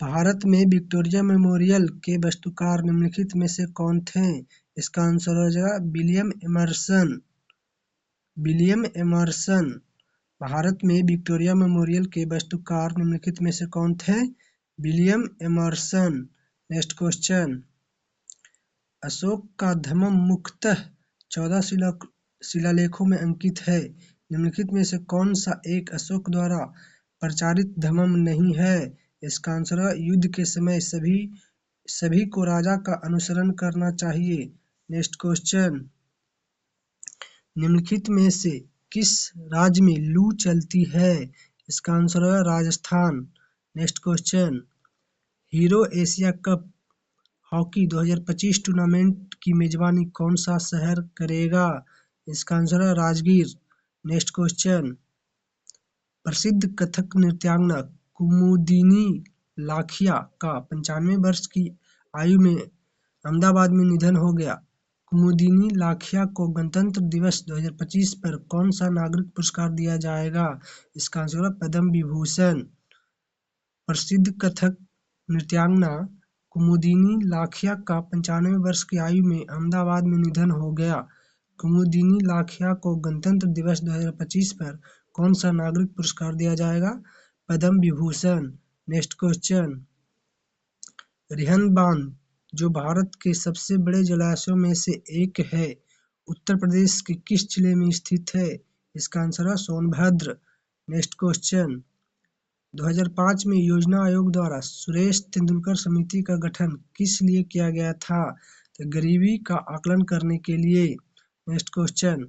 भारत में Victoria memorial के वास्तुकार निम्नलिखित में से कौन थे? इसका आंसर हो जाएगा William Emerson. William Emerson. Bharat में विक्टोरिया मेमोरियल के वास्तुकार निम्नलिखित में से कौन थे? William Emerson. Next question. Ashok का धम्म मुख्यतः 14 शिलालेखों में अंकित है। निम्नलिखित में से कौन सा एक अशोक द्वारा प्रचारित धम्म नहीं है? इसका आंसर है युद्ध के समय सभी को राजा का अनुसरण करना चाहिए। Next question. निम्नलिखित में से किस राज्य में लू चलती है? इसका आंसर है Rajasthan. Next question. Hero Asia cup hockey 2025 tournament की मेजबानी कौन सा शहर करेगा? इसका आंसर है राजगीर। Next question. प्रसिद्ध कथक नृत्यांगना कुमुदिनी लाखिया का 95 वर्ष की आयु में अहमदाबाद में निधन हो गया। कुमुदिनी लाखिया को गणतंत्र दिवस 2025 पर कौन सा नागरिक पुरस्कार दिया जाएगा? इसका आंसर है पद्म विभूषण। प्रसिद्ध कथक नृत्यांगना कुमुदिनी लाखिया का 95 वर्ष की आयु में अहमदाबाद में निधन हो गया। कुमुदिनी लाखिया को गणतंत्र दिवस 2025 पर कौन सा नागरिक पुरस्कार दिया जाएगा? पद्म विभूषण। Next question. रिहंद बांध जो भारत के सबसे बड़े जलाशयों में से एक है, उत्तर प्रदेश के किस जिले में स्थित है? इसका आंसर है सोनभद्र। Next question. 2005 में योजना आयोग द्वारा सुरेश तेंदुलकर समिति का गठन किस लिए किया गया था? तो गरीबी का आकलन करने के लिए। Next question.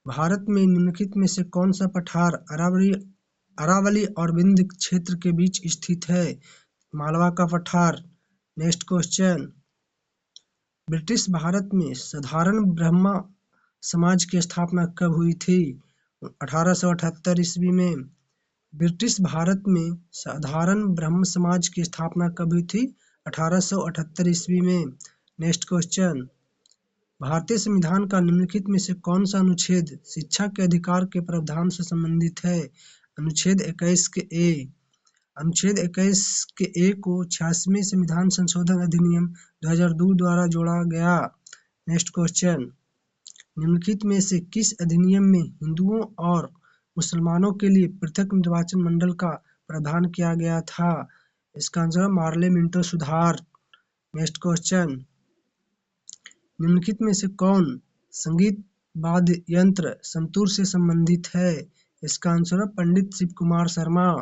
भारत में निम्नलिखित में से कौन सा पठार अरावली और विंध्य क्षेत्र के बीच स्थित है? मालवा का पठार। Next question. ब्रिटिश भारत में साधारण ब्रह्म समाज की स्थापना कब हुई थी? 1878 ईस्वी में। ब्रिटिश भारत में साधारण ब्रह्म समाज की स्थापना कब हुई थी? 1878 ईस्वी में। Next question. भारतीय संविधान का निम्नलिखित में से कौन सा अनुच्छेद शिक्षा के अधिकार के प्रावधान से संबंधित है? अनुच्छेद 21 के ए। अनुच्छेद 21 के ए को 86वें संविधान संशोधन अधिनियम 2002 द्वारा जोड़ा गया। Next question. निम्नलिखित में से किस अधिनियम में हिंदुओं और मुसलमानों के लिए पृथक निर्वाचन मंडल का प्रावधान किया गया था? इसका आंसर है मार्ले मिंटो सुधार। Next question. निम्नलिखित में से कौन संगीत वाद्य यंत्र संतूर से संबंधित है? इसका आंसर है Pandit Shiv Kumar Sharma.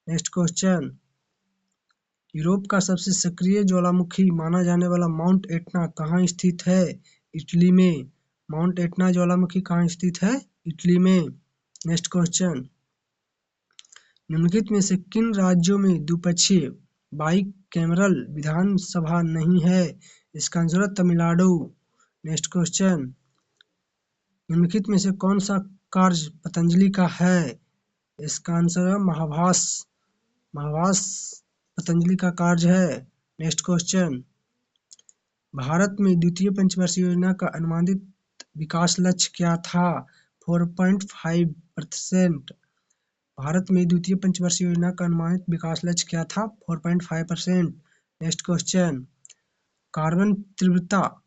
Next question. Europe का सबसे सक्रिय ज्वालामुखी माना जाने वाला माउंट एटना कहाँ स्थित है? इटली में। माउंट एटना ज्वालामुखी कहाँ स्थित है? इटली में। Next question. निम्नलिखित में से किन राज्यों में द्विपक्षीय बाइकैमरल विधानसभा नहीं है? इसका आंसर है तमिलनाडु। Next question. निम्नलिखित में से कौन सा कार्य पतंजलि का है? इसका आंसर है महाभास। महाभास पतंजलि का कार्य है। Next question. भारत में द्वितीय पंचवर्षीय योजना का अनुमानित विकास लक्ष्य क्या था? 4.5%। भारत में द्वितीय पंचवर्षीय योजना का अनुमानित विकास लक्ष्य क्या था? 4.5%। Next question. कार्बन तीव्रता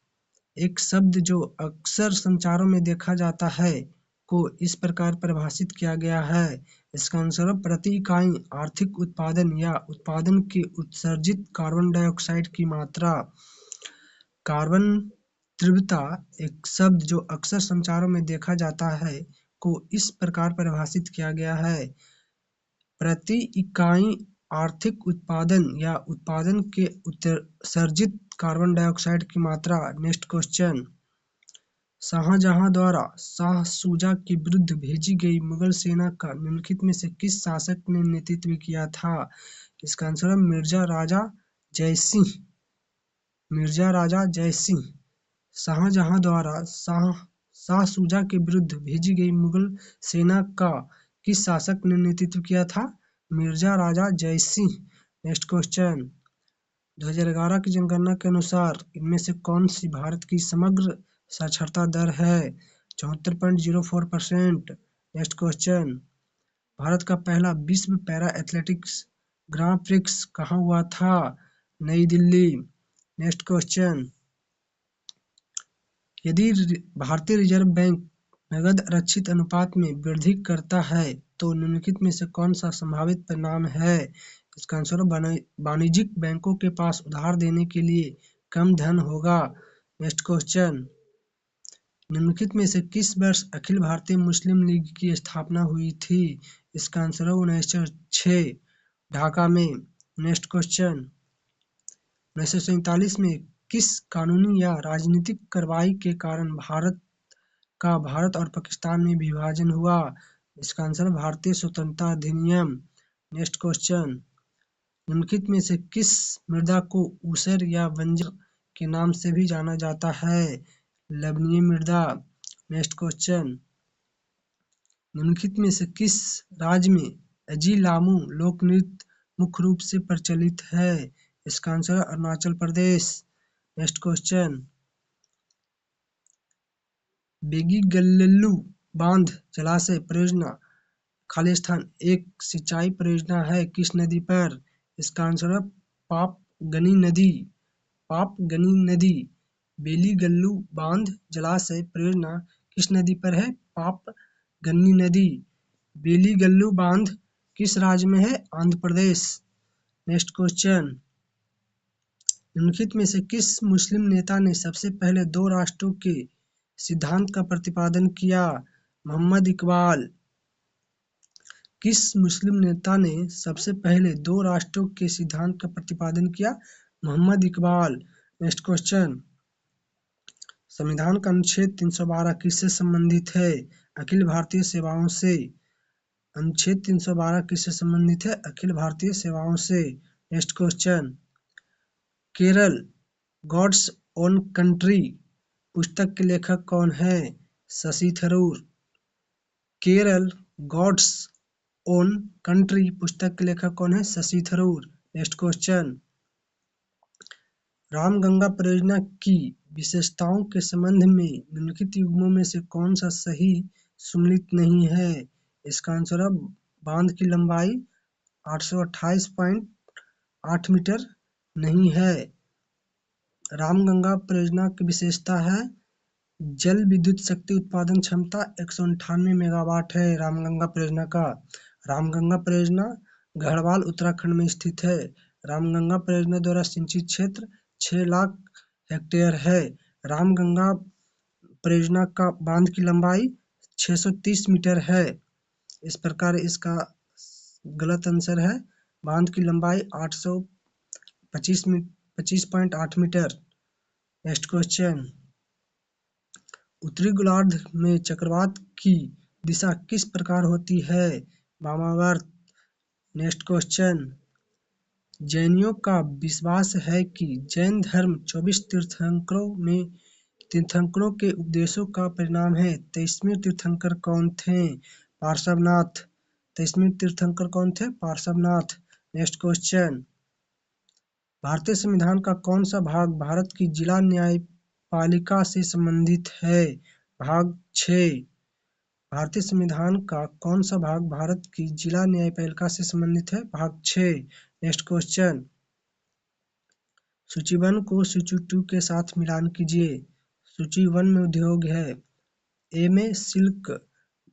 एक शब्द जो अक्सर संचारों में देखा जाता है को इस प्रकार परिभाषित किया गया है। इसका आंसर है प्रति इकाई आर्थिक उत्पादन या उत्पादन के उत्सर्जित कार्बन डाइऑक्साइड की मात्रा। कार्बन तीव्रता एक शब्द जो अक्सर संचारों में देखा जाता है को इस प्रकार परिभाषित किया गया है प्रति इकाई आर्थिक उत्पादन या उत्पादन के उत्सर्जित कार्बन डाइऑक्साइड की मात्रा। Next question. शाहजहां द्वारा शाह शुजा के विरुद्ध भेजी गई मुगल सेना का निम्नलिखित में से किस शासक ने नेतृत्व किया था? इसका आंसर है मिर्जा राजा जयसिंह। मिर्जा राजा जयसिंह। शाहजहां द्वारा शाह शुजा के विरुद्ध भेजी गई मुगल सेना का किस शासक ने नेतृत्व किया था? मिर्जा राजा जयसिंह। Next question. 2011 की जनगणना के अनुसार इनमें से कौन सी भारत की समग्र साक्षरता दर है? 74.04%। Next question. भारत का पहला विश्व पैरा एथलेटिक्स ग्रां प्रिक्स कहाँ हुआ था? नई दिल्ली। नेक्स्ट क्वेश्चन, यदि भारतीय रिजर्व बैंक नकद आरक्षित अनुपात में वृद्धि करता है तो निम्नलिखित में से कौन सा संभावित परिणाम है? इसका आंसर वाणिज्यिक बैंकों के पास उधार देने के लिए कम धन होगा। नेक्स्ट क्वेश्चन, निम्नलिखित में से किस वर्ष अखिल भारतीय मुस्लिम लीग की स्थापना हुई थी? इसका आंसर है 1906 ढाका में। नेक्स्ट क्वेश्चन, 1947 में किस कानूनी या राजनीतिक कार्रवाई के कारण भारत और पाकिस्तान में विभाजन हुआ? इसका आंसर भारतीय स्वतंत्रता अधिनियम। नेक्स्ट क्वेश्चन, निम्नलिखित में से किस मृदा को ऊसर या बंजर के नाम से भी जाना जाता है? लवणीय मृदा। नेक्स्ट क्वेश्चन, निम्नलिखित में से किस राज्य में अजी लामू लोक नृत्य मुख्य रूप से प्रचलित है? इसका answer Arunachal Pradesh. Next question, बेगीगल्लू बांध जलाशय परियोजना खाली स्थान एक सिंचाई परियोजना है किस नदी पर? इसका आंसर है पापगनी नदी। बेलीगल्लू बांध जलाशय परियोजना किस नदी पर है? पापगनी नदी। बेलीगल्लू बांध किस राज्य में है? आंध्र प्रदेश। नेक्स्ट क्वेश्चन, निम्नलिखित में से किस मुस्लिम नेता ने सबसे पहले दो राष्ट्रों के सिद्धांत का प्रतिपादन किया? मोहम्मद इकबाल। किस मुस्लिम नेता ने सबसे पहले दो राष्ट्रों के सिद्धांत का प्रतिपादन किया? मोहम्मद इकबाल। नेक्स्ट क्वेश्चन, संविधान का अनुच्छेद 312 किससे संबंधित है? अखिल भारतीय सेवाओं से। अनुच्छेद 312 किससे संबंधित है? अखिल भारतीय सेवाओं से। Next question, Kerala God's own country पुस्तक के लेखक कौन है? Shashi Tharoor. Kerala God's own country पुस्तक के लेखक कौन है? शशि थरूर। नेक्स्ट क्वेश्चन, रामगंगा परियोजना की विशेषताओं के संबंध में निम्नलिखित युग्मों में से कौन सा सही सुमेलित नहीं है? इसका आंसर है बांध की लंबाई 828.8 मीटर नहीं है। रामगंगा परियोजना की विशेषता है जल विद्युत शक्ति उत्पादन क्षमता 198 मेगावाट है रामगंगा परियोजना का। रामगंगा परियोजना गढ़वाल उत्तराखंड में स्थित है। रामगंगा परियोजना द्वारा सिंचित क्षेत्र 6 लाख हेक्टेयर है। रामगंगा परियोजना का बांध की लंबाई 630 मीटर है। इस प्रकार इसका गलत आंसर है बांध की लंबाई 825.8 मीटर। नेक्स्ट क्वेश्चन, उत्तरी गोलार्ध में चक्रवात की दिशा किस प्रकार होती है? वामावर्त। नेक्स्ट क्वेश्चन, जैनियों का विश्वास है कि जैन धर्म 24 तीर्थंकरों के उपदेशों का परिणाम है। 23वें तीर्थंकर कौन थे? पार्श्वनाथ। 23वें तीर्थंकर कौन थे? पार्श्वनाथ। नेक्स्ट क्वेश्चन, भारतीय संविधान का कौन सा भाग भारत की जिला न्यायपालिका से संबंधित है? भाग 6। भारतीय संविधान का कौन सा भाग भारत की जिला न्यायपालिका से संबंधित है? भाग 6। नेक्स्ट क्वेश्चन, सूची 1 को सूची 2 के साथ मिलान कीजिए। सूची 1 में उद्योग है। ए में सिल्क,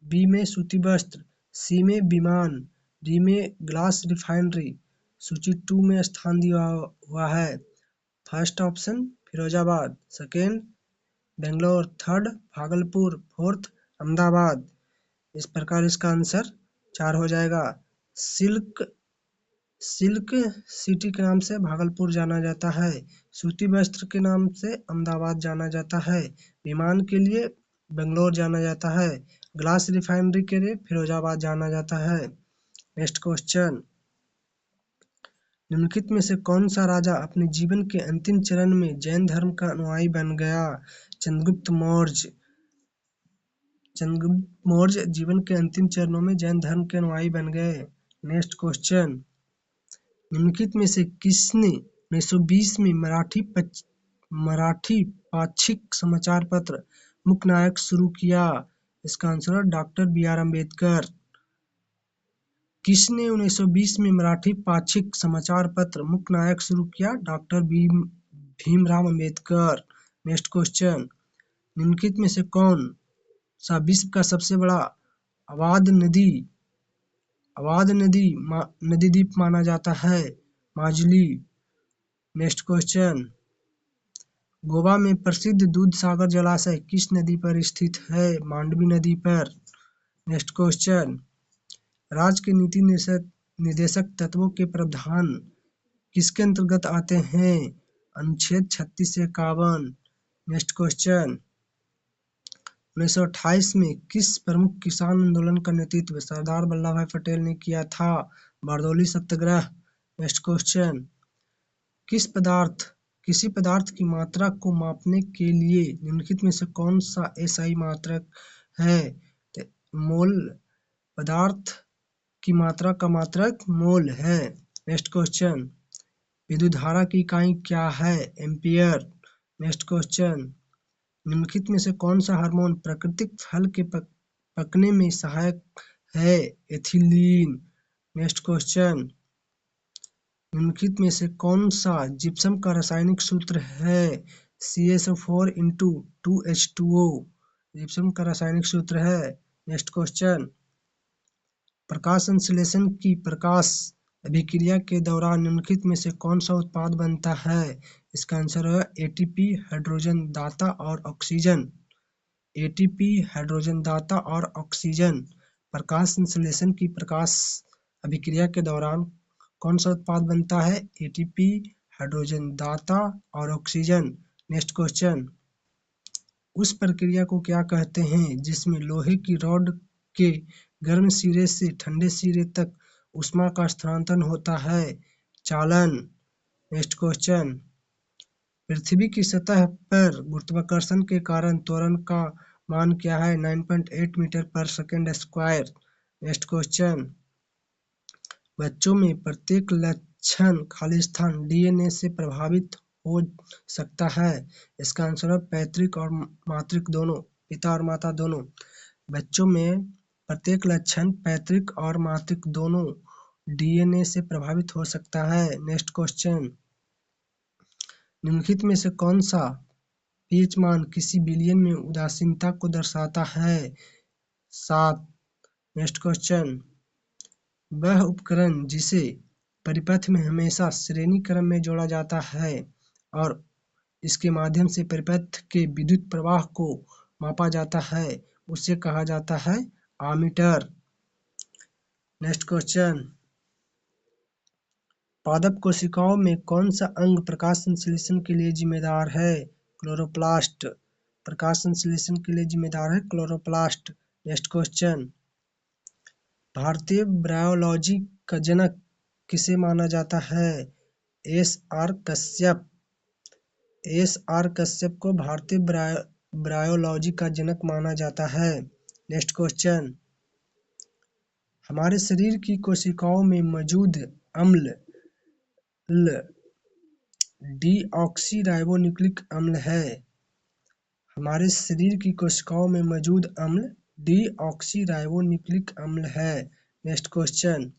बी में सूती वस्त्र, सी में विमान, डी में ग्लास रिफाइनरी। सूची 2 में स्थान दिया हुआ है। First option Firozabad, second Bangalore, third Bhagalpur, fourth Ahmedabad. इस प्रकार इसका आंसर 4 हो जाएगा। सिल्क सिटी के नाम से भागलपुर जाना जाता है। सूती वस्त्र के नाम से अहमदाबाद जाना जाता है। विमान के लिए बेंगलोर जाना जाता है। ग्लास रिफाइनरी के लिए फिरोजाबाद जाना जाता है। नेक्स्ट क्वेश्चन, निम्नलिखित में से कौन सा राजा अपने जीवन के अंतिम चरण में जैन धर्म का अनुयायी बन गया? चंद्रगुप्त मौर्य जीवन के अंतिम चरणों में जैन धर्म के अनुयायी बन गए। नेक्स्ट क्वेश्चन, निम्नलिखित में से किसने 1920 में मराठी पाक्षिक समाचार पत्र मुकनायक शुरू किया? इसका आंसर है डॉक्टर बी आर अम्बेडकर। किसने 1920 में मराठी पाक्षिक समाचार पत्र मुकनायक शुरू किया? Doctor Bhimrao Ambedkar. Next question, निम्नलिखित में से कौन सा विश्व का सबसे बड़ा अवॉध नदी द्वीप माना जाता है? माजुली। नेक्स्ट क्वेश्चन, गोवा में प्रसिद्ध दूध सागर जलाशय किस नदी पर स्थित है? मांडवी नदी पर। नेक्स्ट क्वेश्चन, राज्य के नीति निर्देशक तत्वों के प्रावधान किसके अंतर्गत आते हैं? अनुच्छेद 36 से 51। नेक्स्ट क्वेश्चन, 1928 में किस प्रमुख किसान आंदोलन का नेतृत्व सरदार वल्लभ भाई पटेल ने किया था? बारदौली सत्याग्रह। नेक्स्ट क्वेश्चन, किसी पदार्थ की मात्रा को मापने के लिए निम्नलिखित में से कौन सा एसआई मात्रक है? मोल। पदार्थ की मात्रा का मात्रक मोल है। नेक्स्ट क्वेश्चन, विद्युत धारा की इकाई क्या है? एम्पियर। नेक्स्ट क्वेश्चन, निम्नलिखित में से कौन सा हार्मोन प्राकृतिक फल के पकने में सहायक है? एथिलीन। नेक्स्ट क्वेश्चन, निम्नलिखित में से कौन सा जिप्सम का रासायनिक सूत्र है? CaSO4 2H2O जिप्सम का रासायनिक सूत्र है। नेक्स्ट क्वेश्चन, प्रकाश संश्लेषण की प्रकाश अभिक्रिया के दौरान निम्नलिखित में से कौन सा उत्पाद बनता है? इसका आंसर है एटीपी, हाइड्रोजन दाता और ऑक्सीजन। एटीपी, हाइड्रोजन दाता और ऑक्सीजन। प्रकाश संश्लेषण की प्रकाश अभिक्रिया के दौरान कौन सा उत्पाद बनता है? एटीपी, हाइड्रोजन दाता और ऑक्सीजन। नेक्स्ट क्वेश्चन, उस प्रक्रिया को क्या कहते हैं जिसमें लोहे की रॉड के गर्म सिरे से ठंडे सिरे तक ऊष्मा का स्थानांतरण होता है? चालन। नेक्स्ट क्वेश्चन, पृथ्वी की सतह पर गुरुत्वाकर्षण के कारण त्वरण का मान क्या है? 9.8 मीटर पर सेकंड स्क्वायर। नेक्स्ट क्वेश्चन, बच्चों में प्रत्येक लक्षण खालिस्तान डीएनए से प्रभावित हो सकता है? इसका आंसर है पैतृक और मातृक दोनों, पिता और माता दोनों। बच्चों में प्रत्येक लक्षण पैतृक और मातृक दोनों डीएनए से प्रभावित हो सकता है। नेक्स्ट क्वेश्चन, निम्नलिखित में से कौन सा पीएच मान किसी विलयन में उदासीनता को दर्शाता है? 7। नेक्स्ट क्वेश्चन, वह उपकरण जिसे परिपथ में हमेशा श्रेणी क्रम में जोड़ा जाता है और इसके माध्यम से परिपथ के विद्युत प्रवाह को मापा जाता है, उसे कहा जाता है आमीटर। नेक्स्ट क्वेश्चन, पादप कोशिकाओं में कौन सा अंग प्रकाश संश्लेषण के लिए जिम्मेदार है? क्लोरोप्लास्ट। प्रकाश संश्लेषण के लिए जिम्मेदार है क्लोरोप्लास्ट। नेक्स्ट क्वेश्चन, भारतीय ब्रायोलॉजी का जनक किसे माना जाता है? एस.आर. कश्यप। एस.आर. कश्यप को भारतीय ब्रायोलॉजी का जनक माना जाता है। नेक्स्ट क्वेश्चन, हमारे शरीर की कोशिकाओं में मौजूद अम्ल डीऑक्सीराइबोन्यूक्लिक अम्ल है। हमारे शरीर की कोशिकाओं में मौजूद अम्ल डीऑक्सीराइबोन्यूक्लिक अम्ल है। नेक्स्ट क्वेश्चन,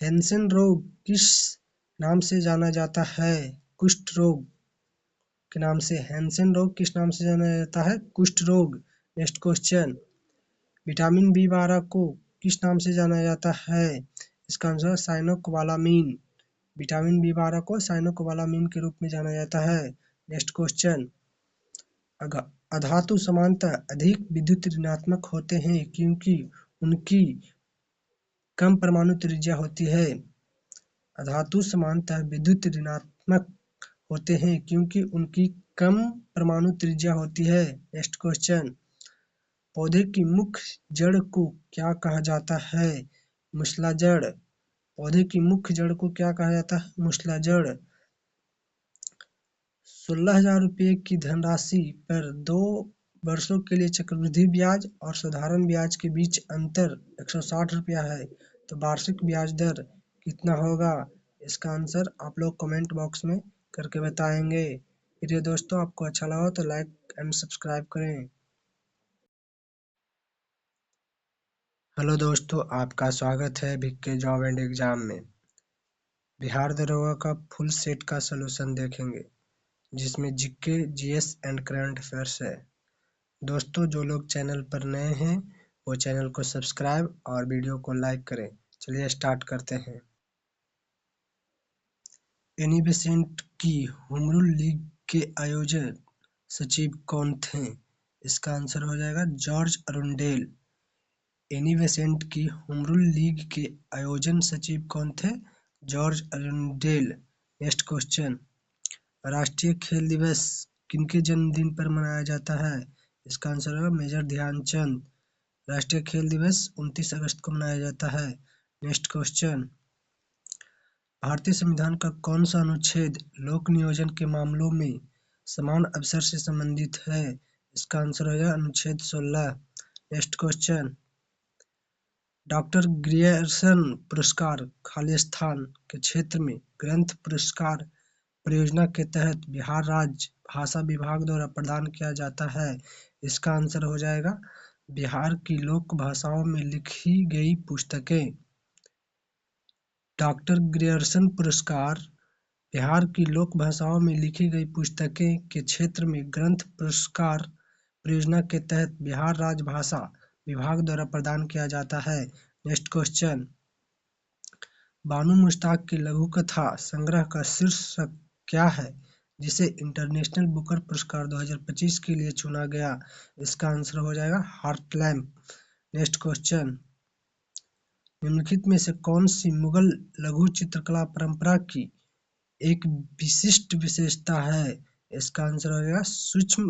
हैंसेन रोग किस नाम से जाना जाता है? कुष्ठ रोग के नाम से। हैंसेन रोग किस नाम से जाना जाता है? कुष्ठ रोग। नेक्स्ट क्वेश्चन, विटामिन बी12 को किस नाम से जाना जाता है? इसका आंसर है साइनोकोबालामीन। विटामिन बी12 को साइनोकोबालामीन के रूप में जाना जाता है। नेक्स्ट क्वेश्चन, अधातु सामान्यतः अधिक विद्युत ऋणात्मक होते हैं क्योंकि उनकी कम परमाणु त्रिज्या होती है। अधातु सामान्यतः विद्युत ऋणात्मक होते हैं क्योंकि उनकी कम परमाणु त्रिज्या होती है। नेक्स्ट क्वेश्चन, पौधे की मुख्य जड़ को क्या कहा जाता है? मूसलाजड़। पौधे की मुख्य जड़ को क्या कहा जाता है? मूसलाजड़। 16,000 रुपये की धनराशि पर 2 वर्षों के लिए चक्रवृद्धि ब्याज और साधारण ब्याज के बीच अंतर 160 रुपया है, तो वार्षिक ब्याज दर कितना होगा? इसका आंसर आप लोग कमेंट बॉक्स में करके बताएंगे। प्रिय दोस्तों, आपको अच्छा लगा तो लाइक एंड सब्सक्राइब करें। हेलो दोस्तों, आपका स्वागत है के जॉब एंड एग्जाम में। बिहार दरोगा का फुल सेट का सलूशन देखेंगे, जिसमें GK, GS and current affairs है। दोस्तों, जो लोग चैनल पर नए हैं वो चैनल को सब्सक्राइब और वीडियो को लाइक करें। चलिए स्टार्ट करते हैं। एनी बेसेंट की होम रूल लीग के आयोजक सचिव कौन थे? इसका आंसर हो जाएगा जॉर्ज अरुंडेल। एनी बेसेंट की होम रूल लीग के आयोजन सचिव कौन थे? George Arundale. नेक्स्ट क्वेश्चन, राष्ट्रीय खेल दिवस किनके जन्मदिन पर मनाया जाता है? इसका आंसर होगा मेजर ध्यानचंद। राष्ट्रीय खेल दिवस 29 अगस्त को मनाया जाता है। नेक्स्ट क्वेश्चन, भारतीय संविधान का कौन सा अनुच्छेद लोक नियोजन के मामलों में समान अवसर से संबंधित है? इसका आंसर होगा अनुच्छेद 16। नेक्स्ट क्वेश्चन, डॉक्टर ग्रियर्सन पुरस्कार खालिस्तान के क्षेत्र में ग्रंथ पुरस्कार परियोजना के तहत बिहार राज्य भाषा विभाग द्वारा प्रदान किया जाता है। इसका आंसर हो जाएगा बिहार की लोक भाषाओं में लिखी गई पुस्तकें। डॉक्टर ग्रियर्सन पुरस्कार बिहार की लोक भाषाओं में लिखी गई पुस्तकें के क्षेत्र में ग्रंथ पुरस्कार परियोजना के तहत बिहार राज्य भाषा विभाग द्वारा प्रदान किया जाता है। नेक्स्ट क्वेश्चन, बानू मुश्ताक की लघु कथा संग्रह का शीर्षक क्या है, जिसे इंटरनेशनल बुकर पुरस्कार 2025 के लिए चुना गया? इसका आंसर हो जाएगा हार्ट लैम्प। नेक्स्ट क्वेश्चन, निम्नलिखित में से कौन सी मुगल लघु चित्रकला परंपरा की एक विशिष्ट विशेषता है? इसका आंसर हो जाएगा सूक्ष्म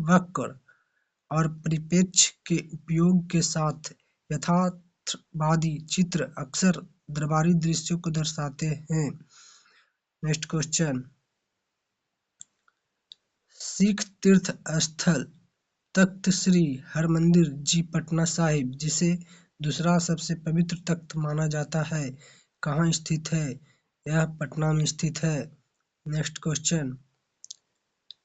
वक्र और परिप्रेक्ष्य के उपयोग के साथ यथार्थवादी चित्र अक्सर दरबारी दृश्यों को दर्शाते हैं। नेक्स्ट क्वेश्चन, सिख तीर्थ स्थल तख्त श्री हरमंदिर जी पटना साहिब, जिसे दूसरा सबसे पवित्र तख्त माना जाता है, कहाँ स्थित है? यह पटना में स्थित है। नेक्स्ट क्वेश्चन,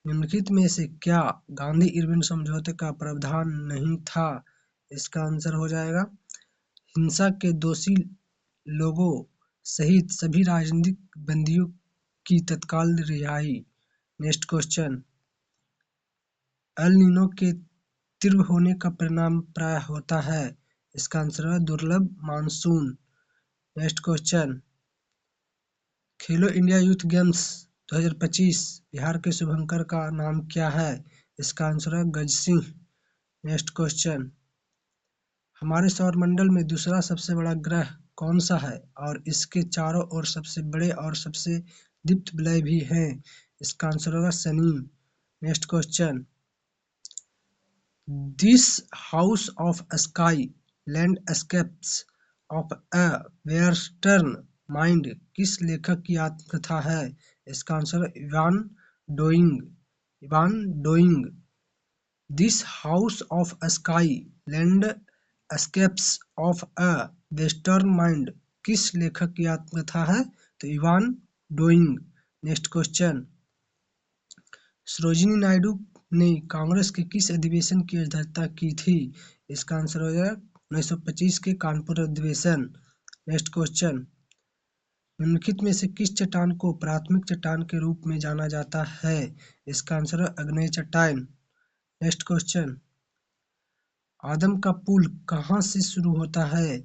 निम्नलिखित में से क्या गांधी इरविन समझौते का प्रावधान नहीं था? इसका आंसर हो जाएगा हिंसा के दोषी लोगों सहित सभी राजनीतिक बंदियों की तत्काल रिहाई। नेक्स्ट क्वेश्चन, एल नीनो के तीव्र होने का परिणाम प्रायः होता है। इसका आंसर है दुर्लभ मानसून। नेक्स्ट क्वेश्चन, खेलो इंडिया यूथ गेम्स 2025 बिहार के शुभंकर का नाम क्या है? इसका आंसर है गज सिंह। नेक्स्ट क्वेश्चन, हमारे सौरमंडल में दूसरा सबसे बड़ा ग्रह कौन सा है और इसके चारों ओर सबसे बड़े और सबसे दीप्त वलय भी हैं? इसका आंसर होगा Shani. Next question, this house of sky landscapes of a western mind किस लेखक की आत्मकथा है? इसका answer Ivan doing. Ivan doing. This house of sky landscapes of a western mind किस लेखक की आत्मकथा है? तो Ivan doing. Next question, Sarojini Naidu ने कांग्रेस के किस अधिवेशन की अध्यक्षता की थी? इसका आंसर हो जाएगा 1925 के कानपुर अधिवेशन। नेक्स्ट क्वेश्चन, निम्नलिखित में से किस चट्टान को प्राथमिक चट्टान के रूप में जाना जाता है? इसका आंसर है आग्नेय चट्टान। नेक्स्ट क्वेश्चन, आदम का पुल कहाँ से शुरू होता है?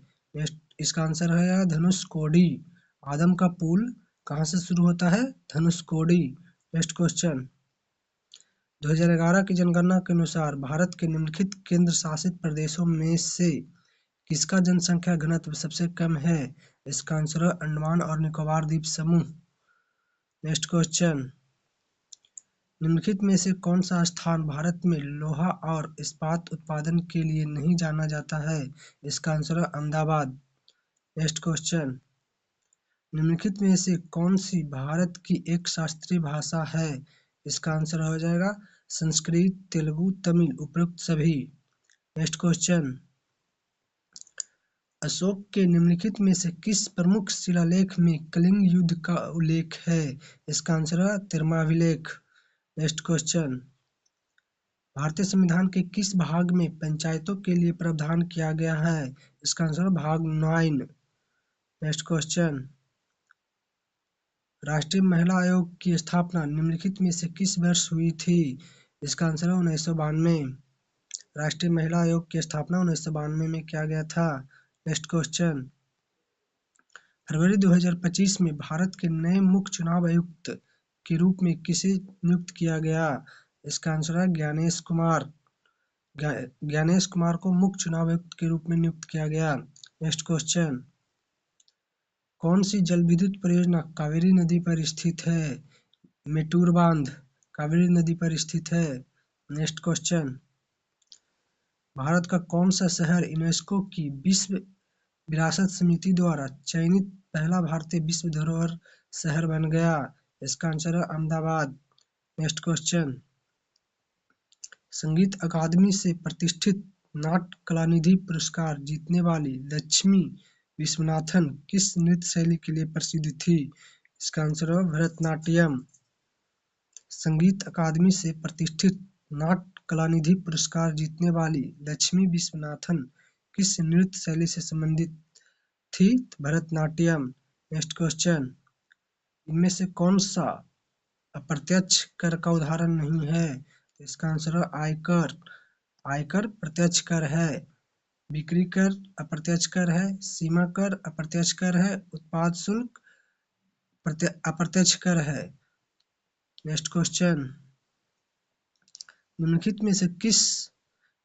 इसका आंसर है धनुषकोडी। आदम का पुल कहाँ से शुरू होता है? धनुषकोडी। नेक्स्ट क्वेश्चन, 2011 की जनगणना के अनुसार भारत के निम्नलिखित केंद्र शासित प्रदेशों में से किसका जनसंख्या घनत्व सबसे कम है? इसका आंसर है अंडमान और निकोबार द्वीप समूह। नेक्स्ट क्वेश्चन, निम्नलिखित में से कौन सा स्थान भारत में लोहा और इस्पात उत्पादन के लिए नहीं जाना जाता है? इसका आंसर है अहमदाबाद। नेक्स्ट क्वेश्चन, निम्नलिखित में से कौन सी भारत की एक शास्त्रीय भाषा है? इसका आंसर हो जाएगा संस्कृत, तेलुगु, तमिल, उपरोक्त सभी। नेक्स्ट क्वेश्चन, अशोक के निम्नलिखित में से किस प्रमुख शिलालेख में कलिंग युद्ध का उल्लेख है? इसका आंसर है तिरमाभिलेख। नेक्स्ट क्वेश्चन, भारतीय संविधान के किस भाग में पंचायतों के लिए प्रावधान किया गया है? इसका आंसर भाग 9। नेक्स्ट क्वेश्चन, राष्ट्रीय महिला आयोग की स्थापना निम्नलिखित में से किस वर्ष हुई थी? इसका आंसर है 1992। राष्ट्रीय महिला आयोग की स्थापना 1992 में किया गया था। नेक्स्ट क्वेश्चन, फरवरी 2025 में भारत के नए मुख्य चुनाव आयुक्त के रूप में किसे नियुक्त किया गया? इसका आंसर है ज्ञानेश कुमार। ज्ञानेश कुमार को मुख्य चुनाव आयुक्त के रूप में नियुक्त किया गया। नेक्स्ट क्वेश्चन, कौन सी जल विद्युत परियोजना कावेरी नदी पर स्थित है? मेटूर बांध कावेरी नदी पर स्थित है। नेक्स्ट क्वेश्चन, भारत का कौन सा शहर यूनेस्को की विश्व विरासत समिति द्वारा चयनित पहला भारतीय विश्व धरोहर शहर बन गया? इसका आंसर है अहमदाबाद। नेक्स्ट क्वेश्चन, संगीत अकादमी से प्रतिष्ठित नाट्य कलानिधि पुरस्कार जीतने वाली लक्ष्मी विश्वनाथन किस नृत्य शैली के लिए प्रसिद्ध थी? इसका आंसर है भरतनाट्यम। संगीत अकादमी से प्रतिष्ठित नाट्य कलानिधि पुरस्कार जीतने वाली लक्ष्मी विश्वनाथन किस नृत्य शैली से संबंधित थी? भरतनाट्यम। नेक्स्ट क्वेश्चन, इनमें से कौन सा अप्रत्यक्ष कर का उदाहरण नहीं है? इसका आंसर है आयकर। आयकर प्रत्यक्ष कर है। बिक्री कर अप्रत्यक्ष कर है। सीमा कर अप्रत्यक्ष कर है। उत्पाद शुल्क अप्रत्यक्ष कर है। नेक्स्ट क्वेश्चन, निम्नलिखित में से किस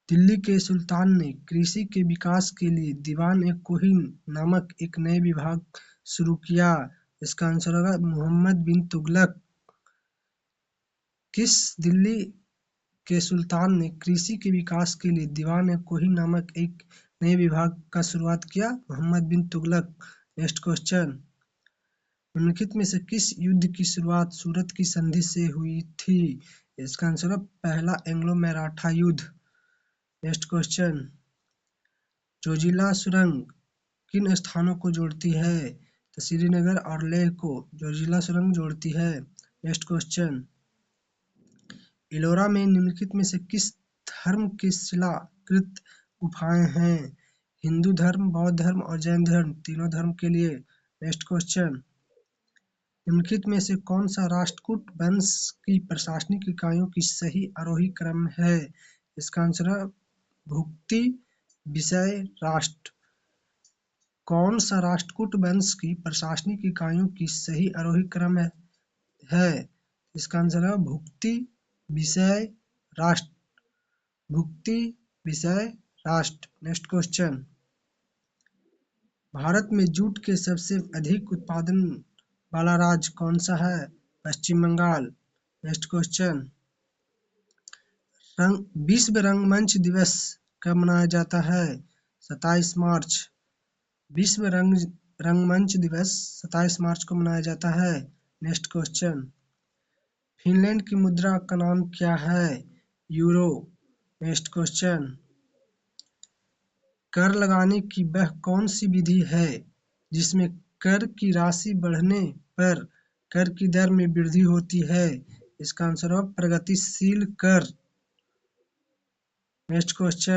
दिल्ली के सुल्तान ने कृषि के विकास के लिए दीवान-ए-कोही नामक एक नए विभाग शुरू किया? इसका आंसर होगा मोहम्मद बिन तुगलक। किस दिल्ली के सुल्तान ने कृषि के विकास के लिए दीवान-ए-कोही नामक एक नए विभाग का शुरुआत किया? मोहम्मद बिन तुगलक। नेक्स्ट क्वेश्चन, निम्नलिखित में से किस युद्ध की शुरुआत सूरत की संधि से हुई थी? इसका आंसर है पहला एंग्लो मराठा युद्ध। नेक्स्ट क्वेश्चन, जोजिला सुरंग किन स्थानों को जोड़ती है? तो श्रीनगर और लेह को जोजिला सुरंग जोड़ती है। नेक्स्ट क्वेश्चन, इलोरा में निम्नलिखित में से किस धर्म की शिलाकृत गुफाएं हैं? हिंदू धर्म, बौद्ध धर्म और जैन धर्म तीनों धर्म के लिए। नेक्स्ट क्वेश्चन, निम्नलिखित में से कौन सा राष्ट्रकूट वंश की प्रशासनिक इकाइयों की सही आरोही क्रम है? इसका आंसर है भुक्ति, विषय, राष्ट्र। कौन सा राष्ट्रकूट वंश की प्रशासनिक इकाइयों की सही आरोही क्रम है? इसका आंसर है भुक्ति, विषय, राष्ट्र। भुक्ति, विषय, राष्ट्र। नेक्स्ट क्वेश्चन, भारत में जूट के सबसे अधिक उत्पादन वाला राज्य कौन सा है? पश्चिम बंगाल। नेक्स्ट क्वेश्चन, विश्व रंगमंच दिवस कब मनाया जाता है? 27 मार्च। विश्व रंगमंच दिवस 27 मार्च को मनाया जाता है। नेक्स्ट क्वेश्चन, फिनलैंड की मुद्रा का नाम क्या है? यूरो। नेक्स्ट क्वेश्चन, कर लगाने की वह कौन सी विधि है जिसमें कर की राशि बढ़ने पर कर की दर में वृद्धि होती है? इसका आंसर है प्रगतिशील कर। Next question,